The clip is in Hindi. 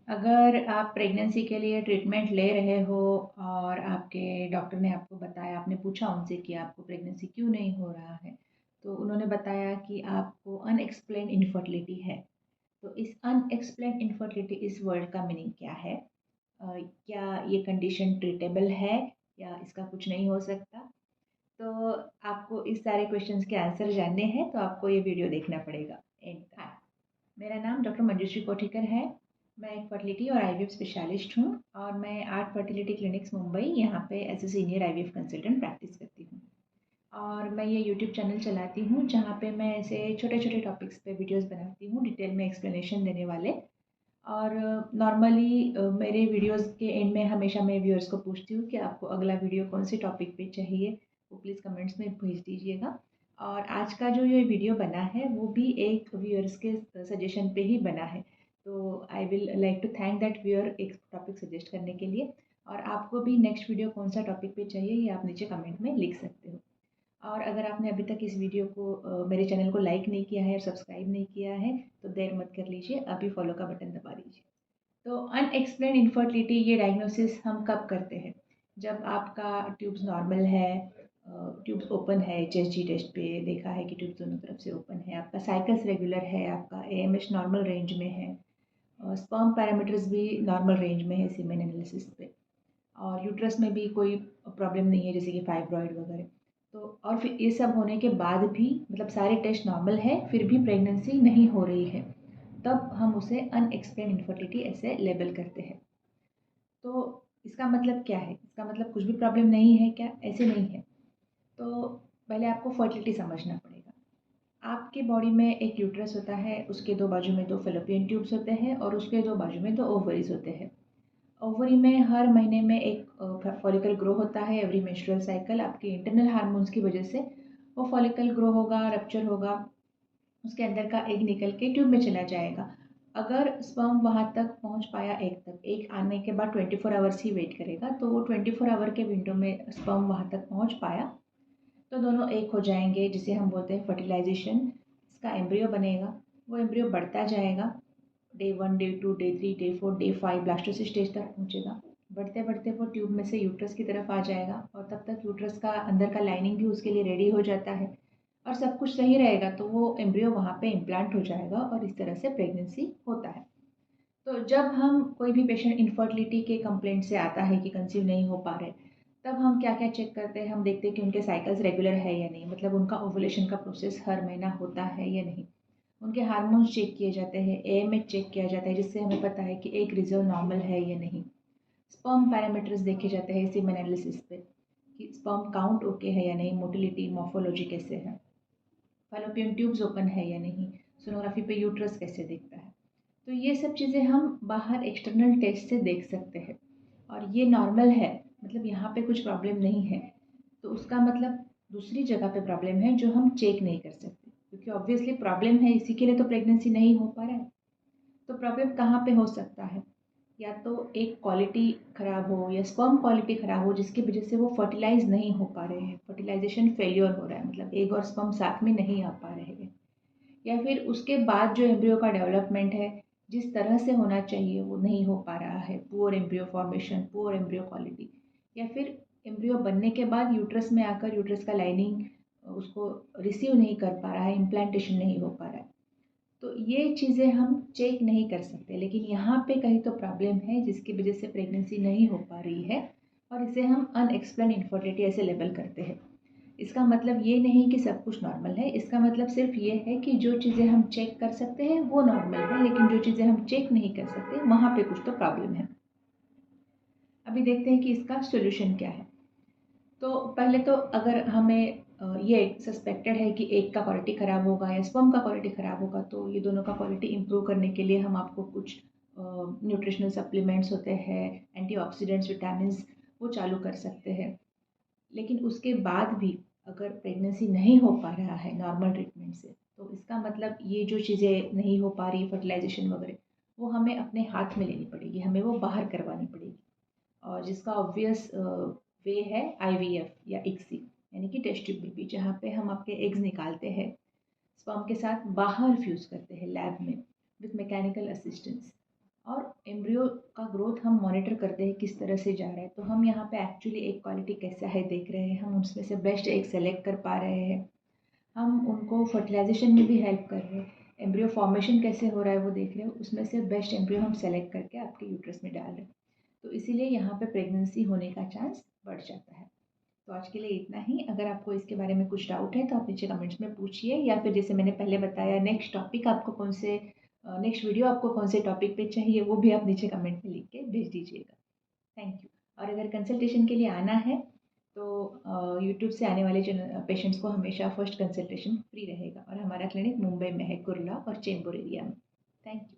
अगर आप प्रेगनेंसी के लिए ट्रीटमेंट ले रहे हो और आपके डॉक्टर ने आपको बताया, आपने पूछा उनसे कि आपको प्रेगनेंसी क्यों नहीं हो रहा है, तो उन्होंने बताया कि आपको अनएक्सप्लेन्ड इनफर्टिलिटी है। तो इस अनएक्सप्लेन्ड इनफर्टिलिटी इस वर्ड का मीनिंग क्या है? क्या ये कंडीशन ट्रीटेबल है या इसका कुछ नहीं हो सकता? तो आपको इस सारे क्वेश्चंस के आंसर जानने हैं तो आपको ये वीडियो देखना पड़ेगा एंड तक। हाय, मेरा नाम डॉक्टर मंजूश्री कोठीकर है। मैं एक फर्टिलिटी और आईवीएफ स्पेशलिस्ट हूँ और मैं आर्ट फर्टिलिटी क्लिनिक्स मुंबई यहाँ पे as a senior IVF consultant practice करती हूँ। और मैं ये यूट्यूब चैनल चलाती हूँ जहाँ पे मैं ऐसे छोटे छोटे टॉपिक्स पे वीडियोस बनाती हूँ डिटेल में एक्सप्लेनेशन देने वाले। और नॉर्मली मेरे वीडियोस के एंड में हमेशा मैं व्यूअर्स को पूछती हूँ कि आपको अगला वीडियो कौन से टॉपिक पे चाहिए, वो प्लीज़ कमेंट्स में भेज दीजिएगा। और आज का जो ये वीडियो बना है वो भी एक व्यूअर्स के सजेशन पे ही बना है। तो I will like to thank that viewer एक टॉपिक सजेस्ट करने के लिए। और आपको भी नेक्स्ट वीडियो कौन सा टॉपिक पे चाहिए ये आप नीचे कमेंट में लिख सकते हो। और अगर आपने अभी तक इस वीडियो को मेरे चैनल को लाइक नहीं किया है और सब्सक्राइब नहीं किया है तो देर मत कर लीजिए, अभी फॉलो का बटन दबा दीजिए। तो अनएक्सप्लेन इनफर्टिलिटी ये डायग्नोसिस हम कब करते हैं? जब आपका ट्यूब्स नॉर्मल है, ट्यूब्स ओपन है, एचएसजी टेस्ट पे देखा है कि ट्यूब्स दोनों तरफ से ओपन है, आपका साइकिल्स रेगुलर है, आपका एएमएच नॉर्मल रेंज में है, स्पर्म पैरामीटर्स भी नॉर्मल रेंज में है सीमेन एनालिसिस पे, और यूट्रस में भी कोई प्रॉब्लम नहीं है जैसे कि फाइब्रॉइड वगैरह। तो और फिर ये सब होने के बाद भी मतलब सारे टेस्ट नॉर्मल है फिर भी प्रेगनेंसी नहीं हो रही है, तब हम उसे अनएक्सप्लेन इनफर्टिलिटी ऐसे लेबल करते हैं। तो इसका मतलब क्या है? इसका मतलब कुछ भी प्रॉब्लम नहीं है क्या? ऐसे नहीं है। तो पहले आपको फर्टिलिटी समझना पड़ेगा। आपके बॉडी में एक यूट्रस होता है, उसके दो बाजू में दो फेलोपियन ट्यूब्स होते हैं और उसके दो बाजू में दो ओवरीज होते हैं। ओवरी में हर महीने में एक फॉलिकल ग्रो होता है। एवरी मेंस्ट्रुअल साइकिल आपके इंटरनल हार्मोन्स की वजह से वो फॉलिकल ग्रो होगा, रप्चर होगा, उसके अंदर का एग निकल के ट्यूब में चला जाएगा। अगर स्पर्म वहाँ तक पहुँच पाया एग तक, एग आने के बाद 24 आवर्स ही वेट करेगा, तो वो 24 आवर के विंडो में स्पर्म वहाँ तक पहुँच पाया तो दोनों एक हो जाएंगे, जिसे हम बोलते हैं फर्टिलाइजेशन। इसका एम्ब्रियो बनेगा, वो एम्ब्रियो बढ़ता जाएगा, day 1, day 2, day 3, day 4, day 5 blastocyst stage तक पहुँचेगा। बढ़ते बढ़ते वो ट्यूब में से यूट्रस की तरफ आ जाएगा और तब तक यूट्रस का अंदर का लाइनिंग भी उसके लिए रेडी हो जाता है और सब कुछ सही रहेगा तो वो एम्ब्रियो वहाँ पे इम्प्लांट हो जाएगा और इस तरह से प्रेगनेंसी होता है। तो जब हम कोई भी पेशेंट इनफर्टिलिटी के कंप्लेंट से आता है कि कंसीव नहीं हो पा रहे, तब हम क्या क्या चेक करते हैं? हम देखते हैं कि उनके साइकिल्स रेगुलर है या नहीं, मतलब उनका ओवुलेशन का प्रोसेस हर महीना होता है या नहीं। उनके हार्मोन्स चेक किए जाते हैं, एएमएच चेक किया जाता है जिससे हमें पता है कि एक रिजर्व नॉर्मल है या नहीं। स्पर्म पैरामीटर्स देखे जाते हैं सीमेन एनालिसिस पे कि स्पर्म काउंट ओके है या नहीं, मोटिलिटी, मॉर्फोलॉजी कैसे है, फैलोपियन ट्यूब्स ओपन है या नहीं, सोनोग्राफी पे यूट्रस कैसे दिखता है। तो ये सब चीज़ें हम बाहर एक्सटर्नल टेस्ट से देख सकते हैं और ये नॉर्मल है, मतलब यहाँ पे कुछ प्रॉब्लम नहीं है। तो उसका मतलब दूसरी जगह पे प्रॉब्लम है जो हम चेक नहीं कर सकते, क्योंकि ऑब्वियसली प्रॉब्लम है, इसी के लिए तो प्रेगनेंसी नहीं हो पा रहा है। तो प्रॉब्लम कहाँ पे हो सकता है? या तो एक क्वालिटी ख़राब हो या स्पर्म क्वालिटी ख़राब हो जिसकी वजह से वो फर्टिलाइज नहीं हो पा रहे हैं, फर्टिलाइजेशन फेलियर हो रहा है, मतलब एग और स्पर्म साथ में नहीं आ पा रहे हैं। या फिर उसके बाद जो एम्ब्रियो का डेवलपमेंट है जिस तरह से होना चाहिए वो नहीं हो पा रहा है, poor embryo formation, poor embryo quality. या फिर एम्ब्रियो बनने के बाद यूट्रस में आकर यूट्रस का लाइनिंग उसको रिसीव नहीं कर पा रहा है, इम्प्लांटेशन नहीं हो पा रहा है। तो ये चीज़ें हम चेक नहीं कर सकते, लेकिन यहाँ पे कहीं तो प्रॉब्लम है जिसकी वजह से प्रेगनेंसी नहीं हो पा रही है और इसे हम अनएक्सप्लेन इनफर्टिलिटी ऐसे लेबल करते हैं। इसका मतलब ये नहीं कि सब कुछ नॉर्मल है, इसका मतलब सिर्फ ये है कि जो चीज़ें हम चेक कर सकते हैं वो नॉर्मल है, लेकिन जो चीज़ें हम चेक नहीं कर सकते वहाँ पे कुछ तो प्रॉब्लम है। अभी देखते हैं कि इसका सोल्यूशन क्या है। तो पहले तो अगर हमें ये सस्पेक्टेड है कि एग का क्वालिटी ख़राब होगा या स्पर्म का क्वालिटी ख़राब होगा, तो ये दोनों का क्वालिटी इम्प्रूव करने के लिए हम आपको कुछ न्यूट्रिशनल सप्लीमेंट्स होते हैं, एंटीऑक्सीडेंट्स, विटामिन्स, वो चालू कर सकते हैं। लेकिन उसके बाद भी अगर प्रेगनेंसी नहीं हो पा रहा है नॉर्मल ट्रीटमेंट से, तो इसका मतलब ये जो चीज़ें नहीं हो पा रही, फर्टिलाइजेशन वगैरह, वो हमें अपने हाथ में लेनी पड़ेगी, हमें वो बाहर करवानी पड़ेगी। और जिसका ऑब्वियस वे है आईवीएफ या इक्सी, यानी कि टेस्ट ट्यूब बेबी, जहाँ पे हम आपके एग्स निकालते हैं, स्पर्म के साथ बाहर फ्यूज़ करते हैं लैब में विथ मैकेनिकल असिस्टेंस। और एम्ब्रियो का ग्रोथ हम मॉनिटर करते हैं किस तरह से जा रहा है। तो हम यहाँ पे एक्चुअली एग क्वालिटी कैसा है देख रहे हैं, हम उसमें से बेस्ट एग सेलेक्ट कर पा रहे हैं, हम उनको फर्टिलाइजेशन में भी हेल्प कर रहे हैं, एम्ब्रियो फॉर्मेशन कैसे हो रहा है वो देख रहे हो, उसमें से बेस्ट एम्ब्रियो हम सेलेक्ट करके आपके यूट्रस में डाल रहे हैं। तो इसीलिए यहाँ पे प्रेगनेंसी होने का चांस बढ़ जाता है। तो आज के लिए इतना ही। अगर आपको इसके बारे में कुछ डाउट है तो आप नीचे कमेंट्स में पूछिए, या फिर जैसे मैंने पहले बताया नेक्स्ट टॉपिक आपको कौन से नेक्स्ट वीडियो आपको कौन से टॉपिक पे चाहिए वो भी आप नीचे कमेंट में लिख के भेज दीजिएगा। Thank you. और अगर कंसल्टेशन के लिए आना है तो यूट्यूब से आने वाले पेशेंट्स को हमेशा फर्स्ट कंसल्टेशन फ्री रहेगा, और हमारा क्लिनिक मुंबई में है, कुर्ला और चेंबूर एरिया में। Thank you.